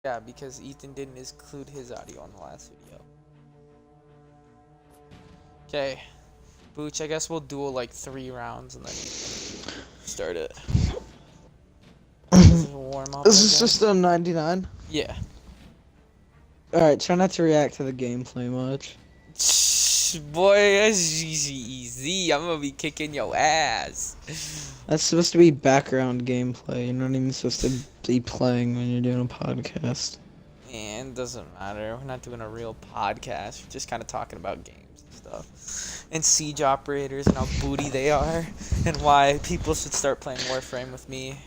Yeah, because Ethan didn't include his audio on the last video. Okay. Booch, I guess we'll duel like 3 rounds and then start it. This is a warm up. This is just a 99. Yeah. Alright, try not to react to the gameplay much. Boy, that's easy. I'm gonna be kicking your ass. That's supposed to be background gameplay. You're not even supposed to be playing when you're doing a podcast. And it doesn't matter. We're not doing a real podcast. We're just kind of talking about games and stuff. And siege operators and how booty they are. And why people should start playing Warframe with me.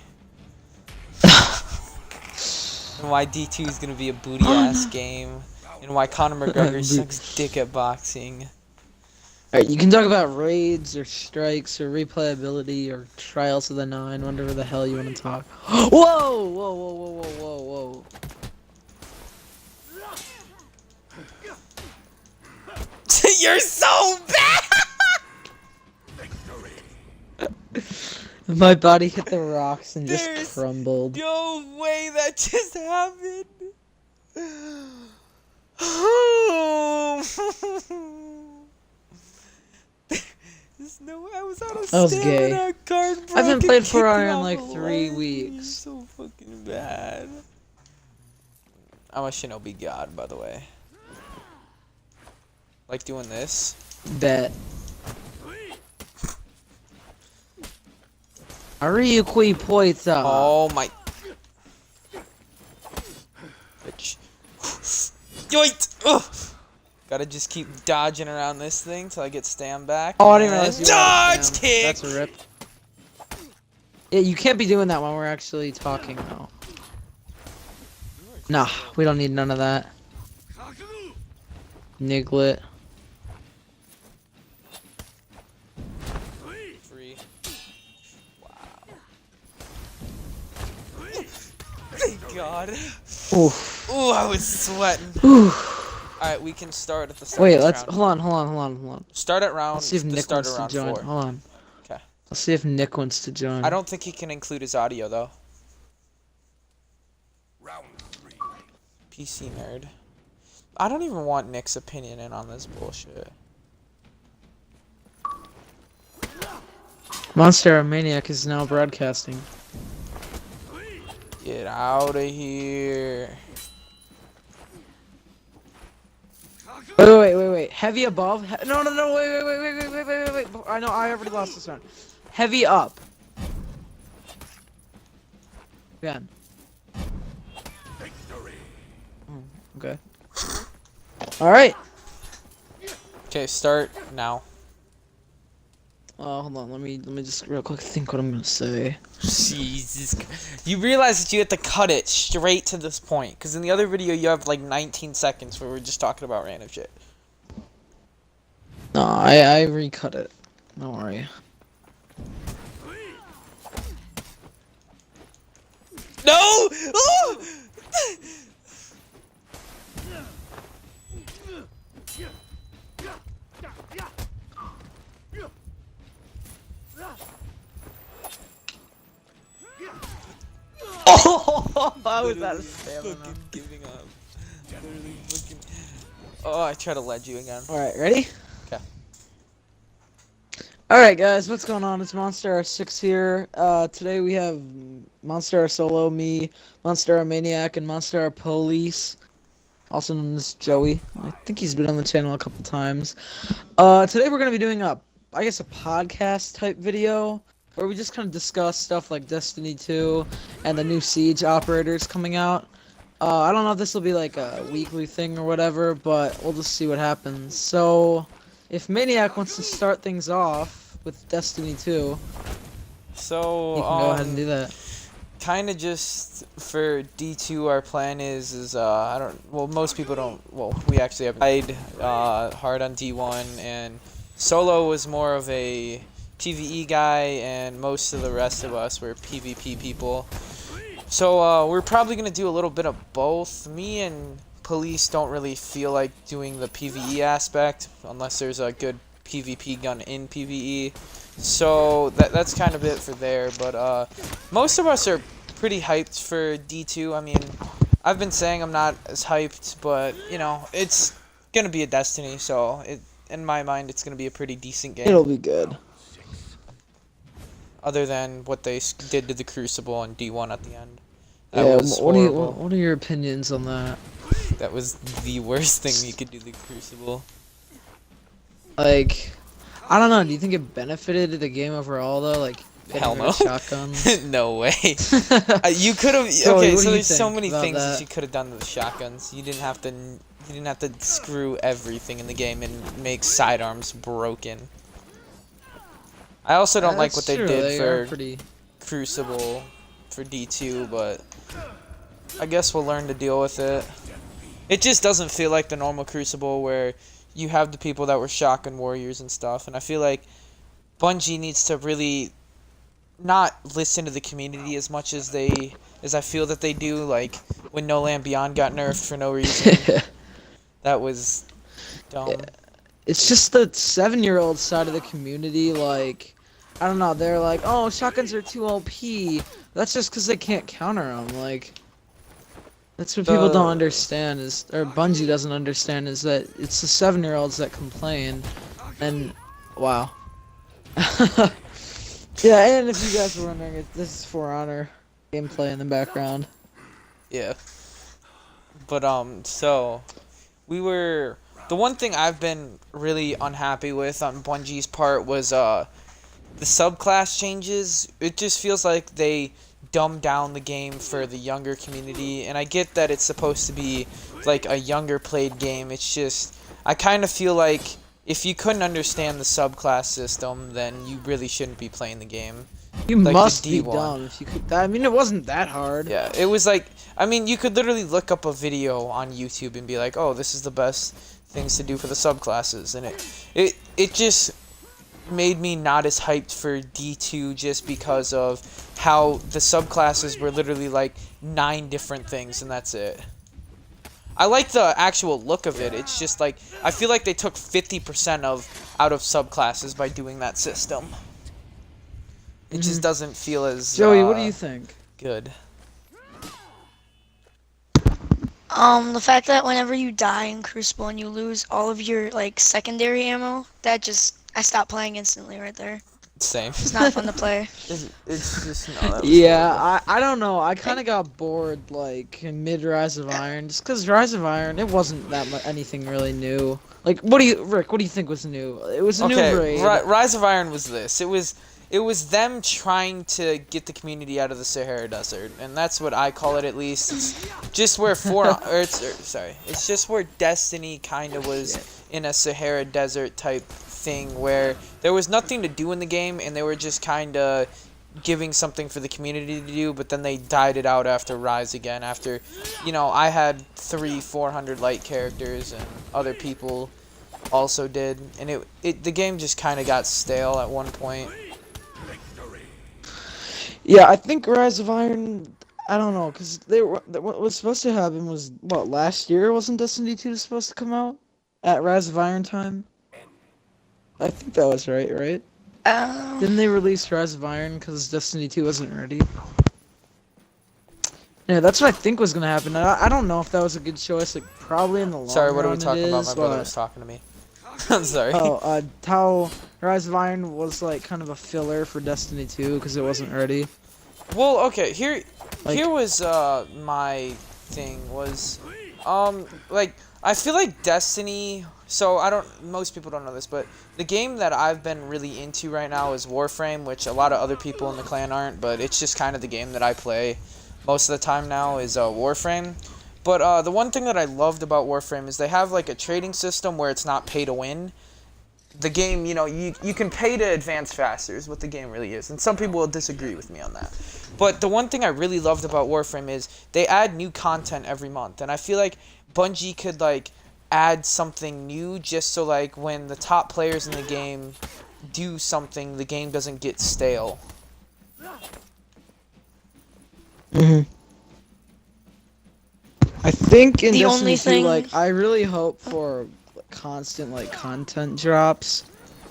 And why D2 is gonna be a booty ass game. And why Conor McGregor sucks dick at boxing. Alright, you can talk about raids or strikes or replayability or trials of the 9, whatever the hell you want to talk. Whoa! Whoa, whoa, whoa, whoa, whoa, whoa. You're so bad! My body hit the rocks and just crumbled. No way that just happened. There's no way I was out of stamina card, bro. I haven't played For Honor in like 3 weeks. So fucking bad. I'm a Shinobi god, by the way. Like doing this. Bet. Ariukui Poita. Oh my. Bitch. Yoit! Ugh! Gotta just keep dodging around this thing till I get stand back. Oh, I didn't realize you dodge kick! That's a rip. Yeah, you can't be doing that when we're actually talking, though. Nah, we don't need none of that. Niglet. Free. Wow. Thank God. Oof. Ooh, I was sweating. Oof. Alright, we can start at the start. Wait, of this let's round. hold on. Start at round. Let's see if Nick wants to join. 4. Hold on. Okay. Let's see if Nick wants to join. I don't think he can include his audio though. Round 3. PC nerd. I don't even want Nick's opinion in on this bullshit. MonsterR Maniac is now broadcasting. Get out of here. Wait. Heavy above. No. Wait. I know. I already lost this round. Heavy up. Again. Victory. Okay. All right. Okay, start now. Hold on. Let me just real quick think what I'm gonna say. Jesus. You realize that you have to cut it straight to this point, because in the other video you have like 19 seconds where we're just talking about random shit. No, I recut it. Don't worry. No! Oh! Oh, I was out of stamina. Fucking giving up. Literally fucking. Oh, I try to lead you again. Alright, ready? Okay. Alright guys, what's going on? It's MonsterR 6 here. Today we have MonsterR Solo, me, MonsterR Maniac, and MonsterR Police. Also known as Joey. I think he's been on the channel a couple times. Today we're gonna be doing a podcast type video where we just kind of discuss stuff like Destiny 2 and the new siege operators coming out. I don't know if this will be like a weekly thing or whatever, but we'll just see what happens. So, if Maniac wants to start things off with Destiny 2, So, you can go ahead and do that. Kind of just for D2, our plan is most people don't, well, we actually have played hard on D1, and Solo was more of a PvE guy, and most of the rest of us were PvP people. So we're probably going to do a little bit of both. Me and Police don't really feel like doing the PvE aspect unless there's a good PvP gun in PvE. So that's kind of it for there, but most of us are pretty hyped for D2. I mean, I've been saying I'm not as hyped, but you know, it's gonna be a Destiny, so in my mind, it's gonna be a pretty decent game. It'll be good. Other than what they did to the Crucible on D1 at the end, that Yeah, was horrible. what are your opinions on that? That was the worst thing you could do to the Crucible. Like, I don't know. Do you think it benefited the game overall though? Like, Hell getting rid no. of shotguns. No way. You could have. Joey, Okay, what so do you there's so think many about things that that? you could have done with the shotguns. You didn't have to. You didn't have to screw everything in the game and make sidearms broken. I also don't like what That's they true, did they for are pretty. Crucible for D2, but I guess we'll learn to deal with it. It just doesn't feel like the normal Crucible where you have the people that were shotgun warriors and stuff, and I feel like Bungie needs to really not listen to the community as much as I feel that they do. Like when No Land Beyond got nerfed for no reason, that was dumb. Yeah. It's just the 7-year-old side of the community. Like, I don't know. They're like, oh, shotguns are too OP. That's just because they can't counter them. Like, that's what people don't understand or Bungie doesn't understand is that it's the 7-year-olds that complain. And wow. Yeah, and if you guys were wondering, this is For Honor gameplay in the background. Yeah. But so the one thing I've been really unhappy with on Bungie's part was the subclass changes. It just feels like they dumbed down the game for the younger community, and I get that it's supposed to be like a younger played game. It's just I kind of feel like if you couldn't understand the subclass system, then you really shouldn't be playing the game. You Like the must be D1. dumb if you could. I mean, it wasn't that hard. Yeah, it was like, I mean, you could literally look up a video on YouTube and be like, oh, this is the best things to do for the subclasses, and it just made me not as hyped for D2 just because of how the subclasses were literally like 9 different things, and that's it. I like the actual look of it. It's just like I feel like they took 50% out of subclasses by doing that system. It just doesn't feel as Joey, what do you think? good. The fact that whenever you die in Crucible and you lose all of your like secondary ammo, I stopped playing instantly right there. Same. It's not fun to play. It's just no. That was Yeah, horrible. I don't know. I kind of got bored like in mid Rise of Iron, just because Rise of Iron it wasn't that much anything really new. Like, Rick? What do you think was new? It was a new raid. Rise of Iron was this. It was them trying to get the community out of the Sahara Desert, and that's what I call it at least. It's just where it's just where Destiny kind of was in a Sahara Desert type thing where there was nothing to do in the game, and they were just kind of giving something for the community to do, but then they died it out after Rise again. After, I had 400 light characters, and other people also did, and the game just kind of got stale at one point. Yeah, I think Rise of Iron. I don't know, cause what was supposed to happen was what last year wasn't Destiny 2 supposed to come out at Rise of Iron time? I think that was right, right? Didn't they release Rise of Iron because Destiny 2 wasn't ready? Yeah, that's what I think was gonna happen. I don't know if that was a good choice. Like probably in the long Sorry, what are we run talking it about? is, My brother but- was talking to me. I'm sorry. Oh, how Rise of Iron was like kind of a filler for Destiny 2 because it wasn't ready. Well, okay, here Like- was my thing was like I feel like Destiny, so most people don't know this, but the game that I've been really into right now is Warframe, which a lot of other people in the clan aren't, but it's just kind of the game that I play most of the time now is Warframe. But the one thing that I loved about Warframe is they have like a trading system where it's not pay to win. The game, you can pay to advance faster is what the game really is. And some people will disagree with me on that. But the one thing I really loved about Warframe is they add new content every month. And I feel like Bungie could like add something new just so like when the top players in the game do something, the game doesn't get stale. I think in The Destiny only 2, thing- like, I really hope for constant, like, content drops.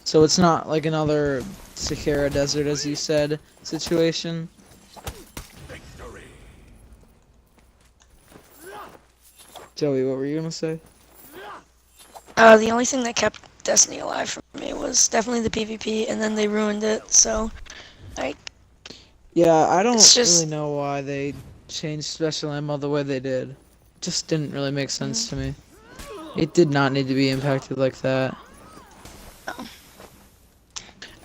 So it's not like another Sahara Desert, as you said, situation. Joey, what were you gonna say? The only thing that kept Destiny alive for me was definitely the PvP, and then they ruined it. So, like, Yeah, I don't it's really just know why they changed special ammo the way they did. Just didn't really make sense to me. It did not need to be impacted like that. No.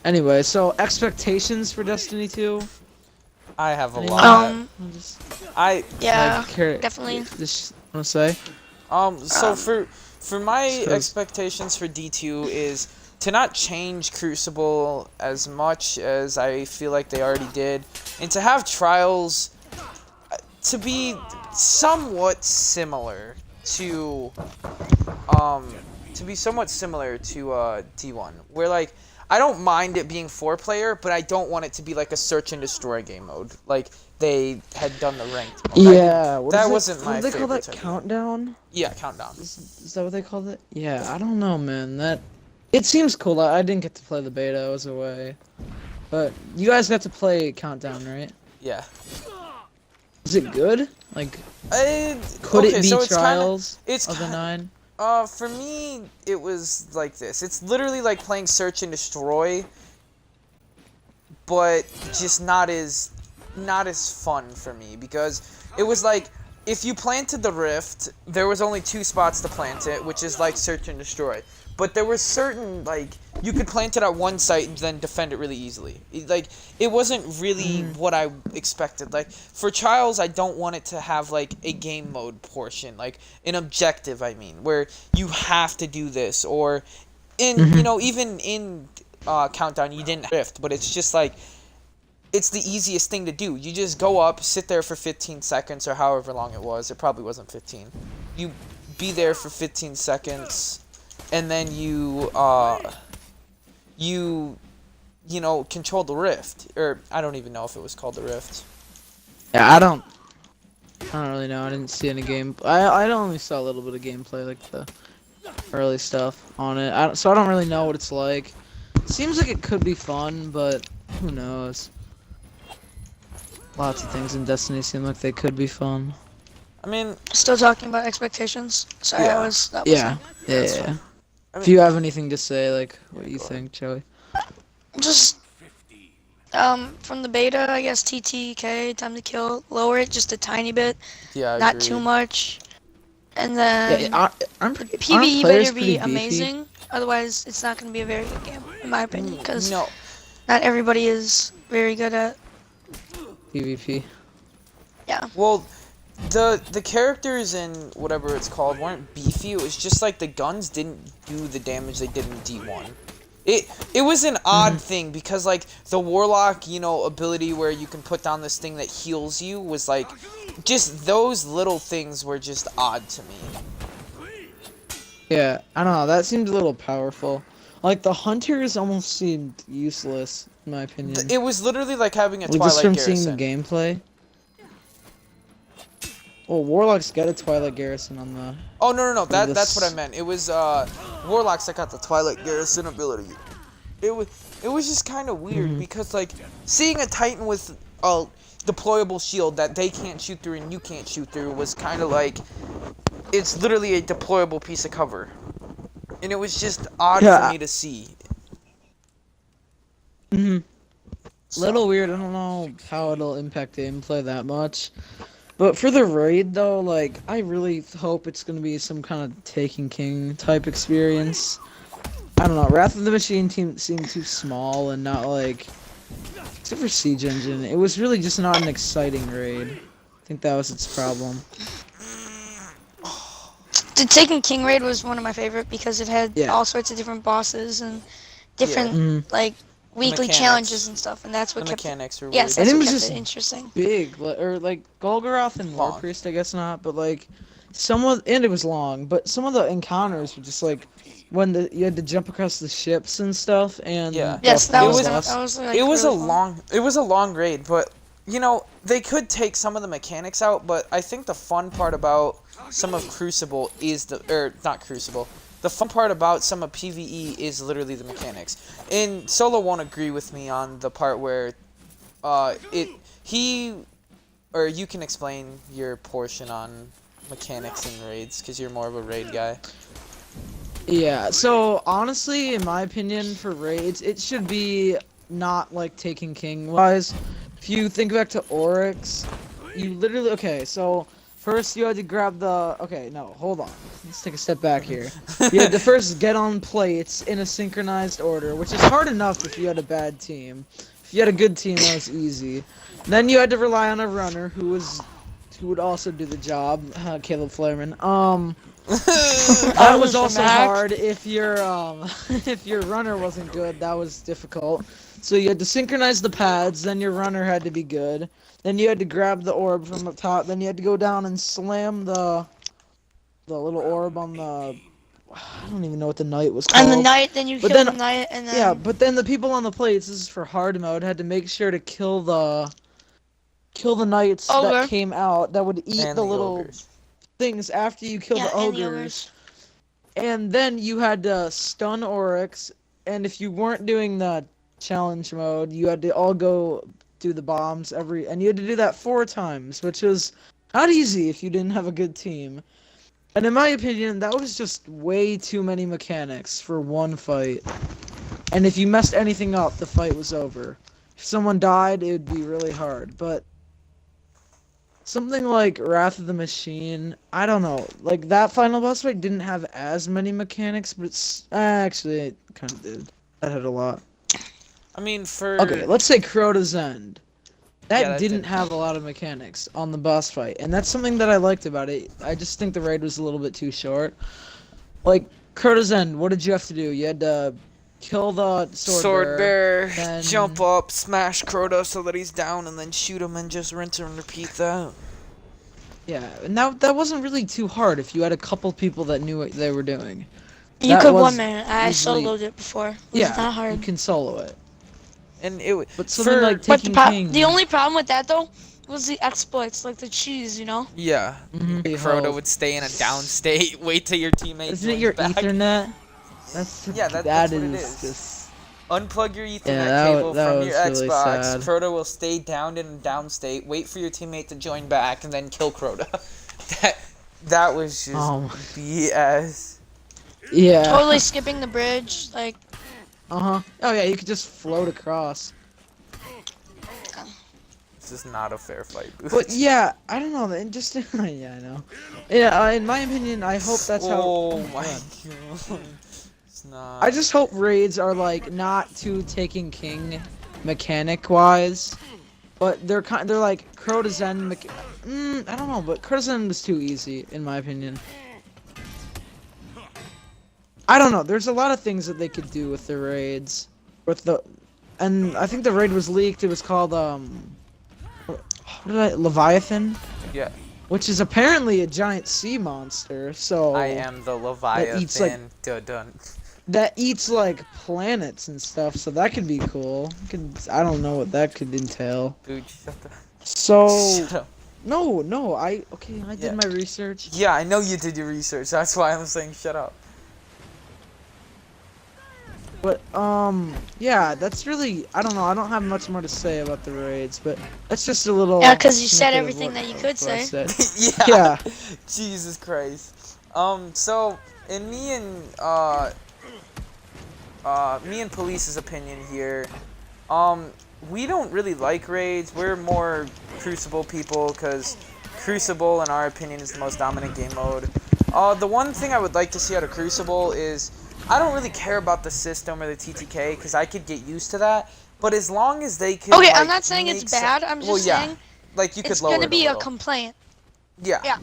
Anyway, so expectations for Destiny 2? I have a Anyone? lot. Just I yeah, like care, definitely. just wanna say. So Um, for my 'Cause- expectations for D2 is to not change Crucible as much as I feel like they already did, and to have trials to be somewhat similar to D1, where like I don't mind it being 4-player, but I don't want it to be like a search and destroy game mode like they had done the ranked mode. Yeah, that wasn't what my do they call favorite that? type of- Countdown? Yeah, Countdown. Is that what they called it? Yeah, I don't know, man. It seems cool. I didn't get to play the beta. I was away. But you guys got to play Countdown, right? Yeah. Is it good? Like, Could could it be so it's Trials it's of the kinda- 9? For me, it was like this. It's literally like playing Search and Destroy, but just not as fun for me, because it was like if you planted the rift, there was only 2 spots to plant it, which is like Search and Destroy. But there were certain, like, you could plant it at one site and then defend it really easily. It wasn't really what I expected. Like, for Trials, I don't want it to have, like, a game mode portion. Like, an objective, I mean, where you have to do this. Or, even in Countdown, you didn't rift, but it's just, like, it's the easiest thing to do. You just go up, sit there for 15 seconds, or however long it was. It probably wasn't 15. You be there for 15 seconds... and then you control the rift, or I don't even know if it was called the rift. Yeah, I don't really know. I didn't see any game. I only saw a little bit of gameplay, like the early stuff on it. So I don't really know what it's like. Seems like it could be fun, but who knows? Lots of things in Destiny seem like they could be fun. I mean, Still talking about expectations. Sorry, Yeah. that was Yeah. I If you have anything to say, like, what do you think, Joey? just from the beta, I guess TTK time to kill, lower it just a tiny bit, yeah, not too much, and then Aren't PvE players better be pretty beefy? amazing. Otherwise, it's not going to be a very good game, in my opinion, because no. not everybody is very good at. PvP. Yeah. Well, the characters in whatever it's called weren't beefy. It was just like the guns didn't do the damage they did in D1. It was an odd thing, because like the Warlock, ability where you can put down this thing that heals you was like, just those little things were just odd to me. Yeah, I don't know. That seemed a little powerful. Like the hunters almost seemed useless, in my opinion. It was literally like having a Like, Twilight just from Garrison. seeing the gameplay. Well, Warlock's got a Twilight Garrison on the. Oh no! this- That's what I meant. It was Warlocks that got the Twilight Garrison ability. It was just kind of weird, because like seeing a Titan with a deployable shield that they can't shoot through and you can't shoot through was kind of like, it's literally a deployable piece of cover, and it was just odd for me to see. Little weird. I don't know how it'll impact gameplay that much. But for the raid, though, like, I really hope it's gonna be some kind of Taken King type experience. I don't know. Wrath of the Machine team seemed too small and not like, except for Siege Engine, it was really just not an exciting raid. I think that was its problem. The Taken King raid was one of my favorite because it had Yeah. all sorts of different bosses and different like weekly Mechanics. challenges and stuff, and that's The what kept it. mechanics were Yes, weird. that's And it what was kept just it interesting. Big, or like Golgoroth and War Long. Priest, I guess not, but like and it was long, but some of the encounters were just like when you had to jump across the ships and stuff, and Yeah. Yes, that It was was- like, It was really a fun. long raid, but they could take some of the mechanics out, but I think the fun part about some of Crucible is not Crucible. The fun part about some of PvE is literally the mechanics. And Solo won't agree with me on the part where you can explain your portion on mechanics in raids? Because you're more of a raid guy. Yeah, so honestly, in my opinion, for raids, it should be not like taking king wise. If you think back to Oryx, you literally okay, so first you had to grab the okay, no, hold on. Let's take a step back here. You had to first get on plates in a synchronized order, which is hard enough if you had a bad team. If you had a good team, that was easy. Then you had to rely on a runner who would also do the job, Caleb Flairman. That was also hard if your if your runner wasn't good. That was difficult. So you had to synchronize the pads. Then your runner had to be good. Then you had to grab the orb from up top. Then you had to go down and slam the little orb on the. I don't even know what the knight was called. And the knight, then you But kill then- the knight, and then Yeah, but then the people on the plates. This is for hard mode. Had to make sure to kill the knights Ogre. that came out that would eat And the the little ogres. things after you kill yeah, the and the ogres. And then you had to stun Oryx, and if you weren't doing the challenge mode, you had to all go do the bombs and you had to do that 4 times, which was not easy if you didn't have a good team. And in my opinion, that was just way too many mechanics for one fight. And if you messed anything up, the fight was over. If someone died, it would be really hard, but something like Wrath of the Machine, I don't know. Like, that final boss fight didn't have as many mechanics, but actually, it kind of did. That had a lot. I mean, for Okay, let's say Crota's End. That Yeah, that didn't didn't. have a lot of mechanics on the boss fight, and that's something that I liked about it. I just think the raid was a little bit too short. Like, Crota's End, what did you have to do? You had to kill the sword bearer, then- jump up, smash Crota so that he's down, and then shoot him and just rinse and repeat that. Yeah, and that wasn't really too hard if you had a couple people that knew what they were doing. you that could was 1 minute. I easily- soloed it before. It was Yeah, not you hard. can solo it. And it But something for like But taking the, king. the only problem with that though was the exploits, like the cheese, you know. yeah, Mhm. Crota would stay in a down state, wait till your teammate Isn't it joins your back. Ethernet? That's Yeah, that's that what it is is. just Unplug your Ethernet Yeah, that cable that from was your really Xbox. sad. Crota will stay down in a down state. Wait for your teammate to join back, and then kill Crota. that was just BS. yeah. Totally skipping the bridge, like Oh yeah, you could just float across. This is not a fair fight, Boots. But yeah, I don't know. It just yeah, I know. Yeah, in my opinion, I hope that's how. Oh my God. god. It's not. I just hope raids are like not too taking king mechanic wise, but they're like Crota's End. I don't know, but Crota's End was too easy in my opinion. I don't know. There's a lot of things that they could do with the raids, and I think the raid was leaked. It was called Leviathan, Yeah, which is apparently a giant sea monster. So I am the Leviathan. eats, like- Dun. that eats like planets and stuff. So that could be cool. I don't know what that could entail. Dude, shut the. So Shut up. no, I Yeah. did my research. Yeah, I know you did your research. That's why I'm saying shut up. But yeah, that's really I don't know. I don't have much more to say about the raids, but that's just a little. yeah, because you said snippet of everything what- that you could what I say. said. Yeah. Yeah. Jesus Christ. So in me and Police's opinion here, we don't really like raids. We're more Crucible people because Crucible, in our opinion, is the most dominant game mode. The one thing I would like to see out of Crucible is I don't really care about the system or the TTK because I could get used to that. But as long as they could, Okay, like, I'm not saying it's make some- bad. I'm just well, yeah, saying like you could it's lower gonna it be a little. complaint. Yeah, Yeah,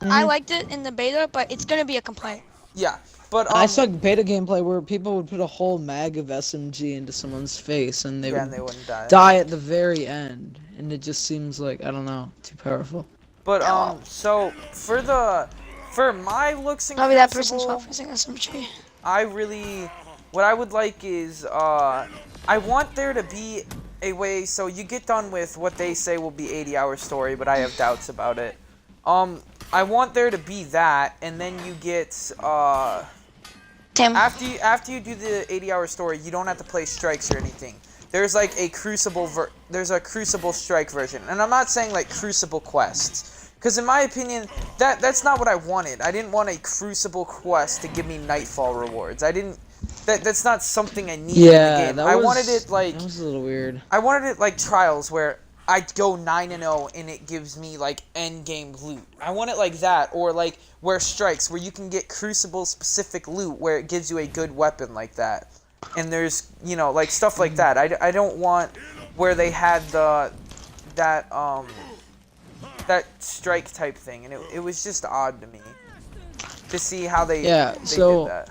I liked it in the beta, but it's gonna be a complaint. yeah. But I saw beta gameplay where people would put a whole mag of SMG into someone's face and they yeah, would and they wouldn't die. die at the very end, and it just seems like I don't know, too powerful. But so for my looks in Probably that person's Crucible, fault for saying SMG. what I would like is I want there to be a way so you get done with what they say will be 80-hour story, but I have doubts about it. I want there to be that, and then you get Tim. after you do the 80-hour story, you don't have to play strikes or anything. There's like a Crucible there's a Crucible strike version, and I'm not saying like Crucible quests. Because in my opinion, that's not what I wanted. I didn't want a Crucible quest to give me Nightfall rewards. I didn't. That's not something I needed in the game. that I was, wanted it like. That was a little weird. I wanted it like Trials, where I go 9-0 and it gives me like end game loot. I want it like that, or like where Strikes, where you can get Crucible specific loot, where it gives you a good weapon like that. And there's, you know, like stuff like that. I don't want where they had that strike type thing, and it was just odd to me to see how they did that.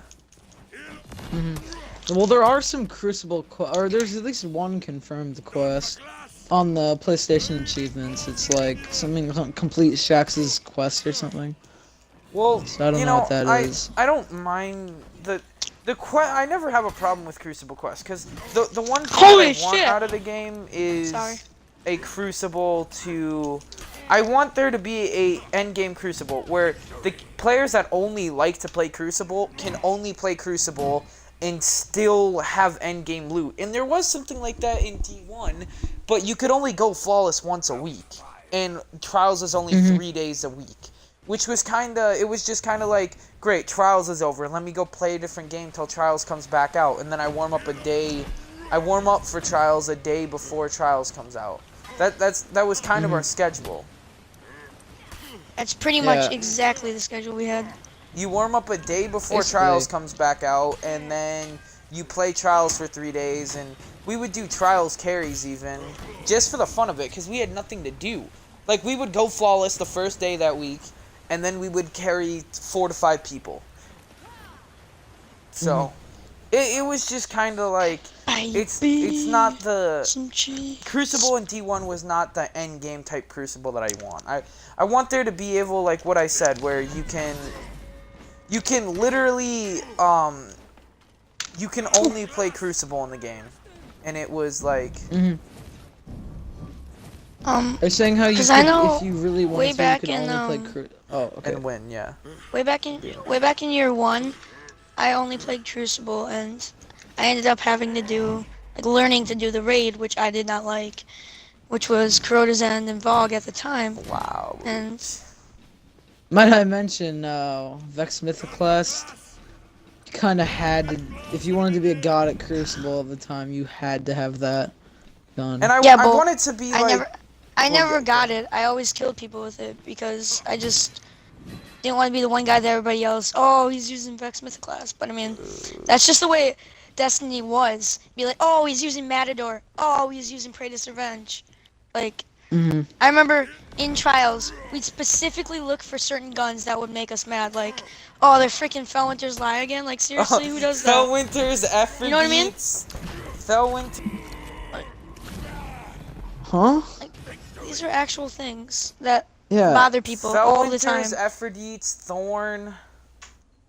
Well, there are some Crucible or there's at least one confirmed quest on the PlayStation achievements. It's like something complete Shax's quest or something. Well, so I don't know what that is. I don't mind the quest. I never have a problem with Crucible quest, because the one thing I want out of the game is a Crucible to. I want there to be a endgame Crucible where the players that only like to play Crucible can only play Crucible and still have endgame loot. And there was something like that in D1, but you could only go flawless once a week, and Trials is only 3 days a week. Which was it was just kind of like, great, Trials is over, let me go play a different game till Trials comes back out, and then I warm up for Trials a day before Trials comes out. That was kind of our schedule. That's pretty much exactly the schedule we had. You warm up a day before Trials comes back out, and then you play Trials for 3 days, and we would do Trials carries even, just for the fun of it, because we had nothing to do. Like, we would go flawless the first day that week, and then we would carry 4 to 5 people. So, it was just kind of like, it's not the... Crucible in D1 was not the end game type Crucible that I want. I want there to be able, like what I said, where you can literally, you can only play Crucible in the game. And it was like... They're saying how you could, if you really wanted to, you could only play Crucible. Oh, okay. And win, yeah. Way back in year 1, I only played Crucible, and I ended up having to do, like, learning to do the raid, which I did not like, which was Kuroda's End and Vogue at the time. Wow. And might I mention, Vex Mythoclast, you kind of had to, if you wanted to be a god at Crucible at the time, you had to have that done. And I wanted to be I never got it. I always killed people with it because I just didn't want to be the one guy that everybody yells, oh, he's using Vex Mythoclast. But I mean, that's just the way Destiny was. Be like, oh, he's using Matador. Oh, he's using Praetor's Revenge. Like, I remember in Trials, we'd specifically look for certain guns that would make us mad. Like, oh, they're freaking Fellwinter's Lie again. Like, seriously, who does that? Fellwinter's Aphrodite. You know what I mean? Fellwinter. Huh? Like, these are actual things that bother people all the time. Fellwinter's, Aphrodite's, Thorn.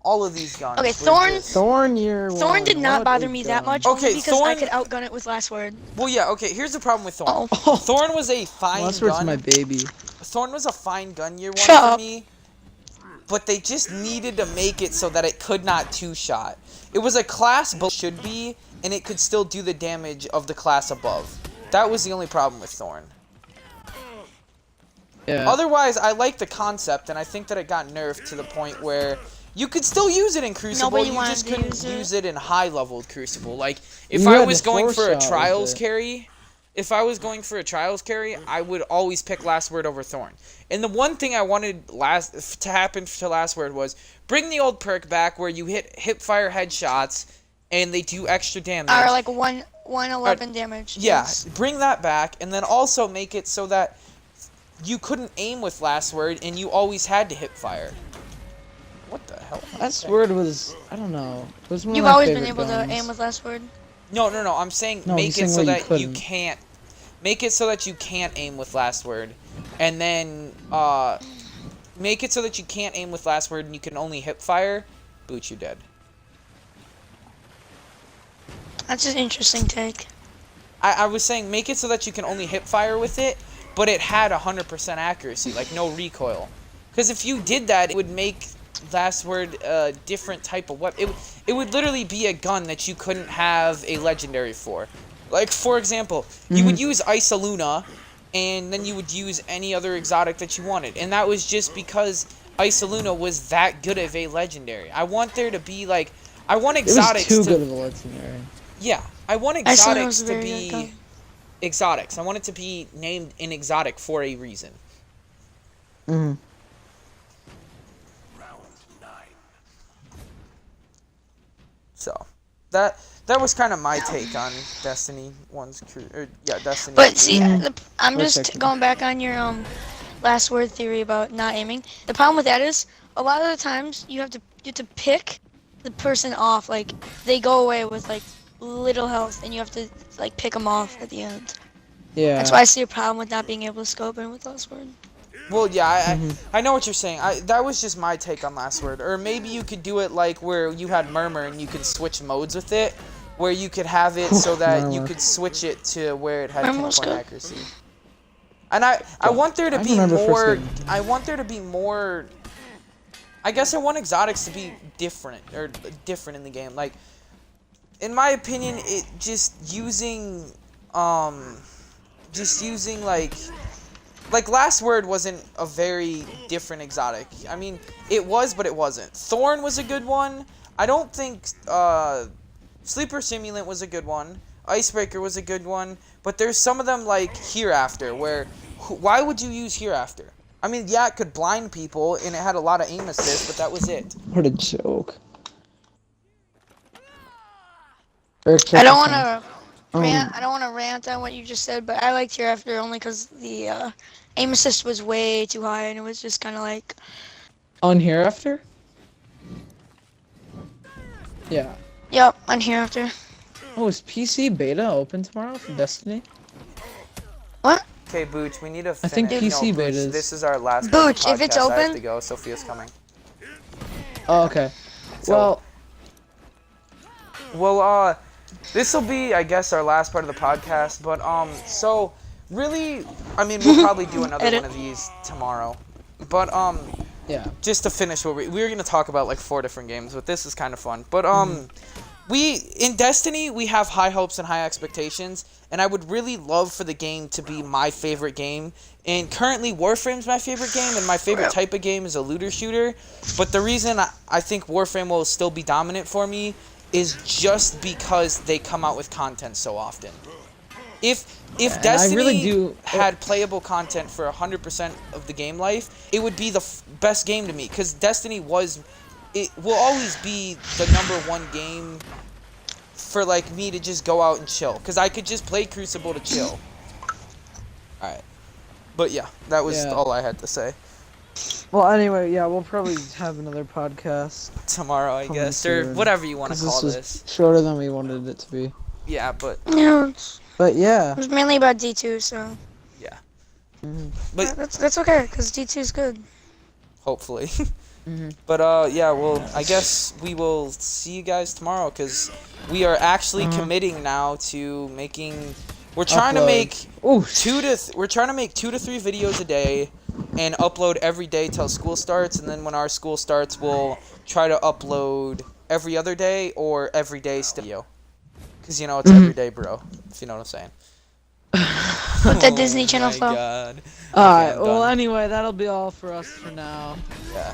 All of these guns. Okay, Thorn did not bother me that much, only because I could outgun it with Last Word. Well, yeah, okay, here's the problem with Thorn. Oh. Thorn was a fine Last gun. Word's my baby. Thorn was a fine gun year 1 for me, but they just needed to make it so that it could not two-shot. It was a class but should be, and it could still do the damage of the class above. That was the only problem with Thorn. Yeah. Otherwise, I like the concept, and I think that it got nerfed to the point where you could still use it in Crucible, you just couldn't use it in high-leveled Crucible. Like, if I was going for a Trials carry, I would always pick Last Word over Thorn. And the one thing I wanted to happen to Last Word was bring the old perk back where you hit fire headshots and they do extra damage. Or like 111 damage. Yeah, Yes. bring that back, and then also make it so that you couldn't aim with Last Word and you always had to hip fire. What the hell? Last Word was, I don't know. It was one You've of my always been favorite able guns. to aim with Last Word? No, I'm saying make it so that you can't. Make it so that you can't aim with Last Word. And then, make it so that you can't aim with Last Word and you can only hip fire. Boot, you're dead. That's an interesting take. I was saying make it so that you can only hip fire with it, but it had 100% accuracy, like no recoil. Because if you did that, it would make Last Word a different type of weapon. It would literally be a gun that you couldn't have a legendary for. Like, for example, you would use Isoluna, and then you would use any other exotic that you wanted. And that was just because Isoluna was that good of a legendary. I want there to be like, I want It was exotics too to, good of a legendary. yeah, I want Iceland was exotics a to very good be gun. exotics. I want it to be named an exotic for a reason. Mm. So that was kind of my take on Destiny 1's Destiny But 2. see, I'm Wait a just second. going back on your last word theory about not aiming. The problem with that is a lot of the times you have to pick the person off. Like they go away with like little health, and you have to like pick them off at the end. Yeah. That's why I see a problem with not being able to scope in with last word. Well, yeah, I know what you're saying. That was just my take on Last Word. Or maybe you could do it like where you had Murmur and you could switch modes with it, where you could have it so that you Murmur. could switch it to where it had Murmur was pinpoint good. accuracy. And I want there to I be remember first more. getting- I want there to be more. I guess I want exotics to be different in the game. Like, in my opinion, it just using like Last Word wasn't a very different exotic. I mean, it was, but it wasn't. Thorn was a good one. I don't think Sleeper Simulant was a good one. Icebreaker was a good one. But there's some of them like Hereafter, where why would you use Hereafter? I mean, yeah, it could blind people, and it had a lot of aim assist, but that was it. What a joke. I don't want to rant. I don't want to rant on what you just said, but I liked Hereafter only because the aim assist was way too high, and it was just kind of like. On Hereafter? Yeah. Yep, on Hereafter. Oh, is PC beta open tomorrow for Destiny? What? Okay, Booch, we need to finish. I think PC Booch, betas. This is our last Booch, podcast. if it's I have open- to go. Sophia's coming. Oh, okay. So- Well, Well, this will be, I guess, our last part of the podcast. But so really, I mean, we'll probably do another Edit. one of these tomorrow. But yeah. just to finish what we're gonna talk about like 4 different games, but this is kind of fun. But we in Destiny we have high hopes and high expectations, and I would really love for the game to be my favorite game. And currently Warframe's my favorite game, and my favorite type of game is a looter shooter. But the reason I think Warframe will still be dominant for me is just because they come out with content so often. If and I Destiny really do- had playable content for 100% of the game life, it would be the best game to me. Because Destiny it will always be the #1 game for like me to just go out and chill. Because I could just play Crucible to chill. Alright. But yeah, that was Yeah. all I had to say. Well, anyway, yeah, we'll probably have another podcast. Tomorrow, I Coming guess. Or soon. whatever you want 'Cause to call was this. shorter than we wanted it to be. Yeah, but Yeah, it But yeah. was mainly about D2, so. yeah. Mhm. But Yeah, that's okay, because D2 is good. hopefully. Mhm. But yeah, well, I guess we will see you guys tomorrow because we are actually committing now to making. We're trying to Upload. make Ooh. we're trying to make 2 to 3 videos a day and upload every day till school starts, and then when our school starts, we'll try to upload every other day or every day video. Cause you know it's every day, bro. If you know what I'm saying. Put that Disney Channel Oh my flow. god. Alright, I'm well, done. anyway, that'll be all for us for now. Yeah.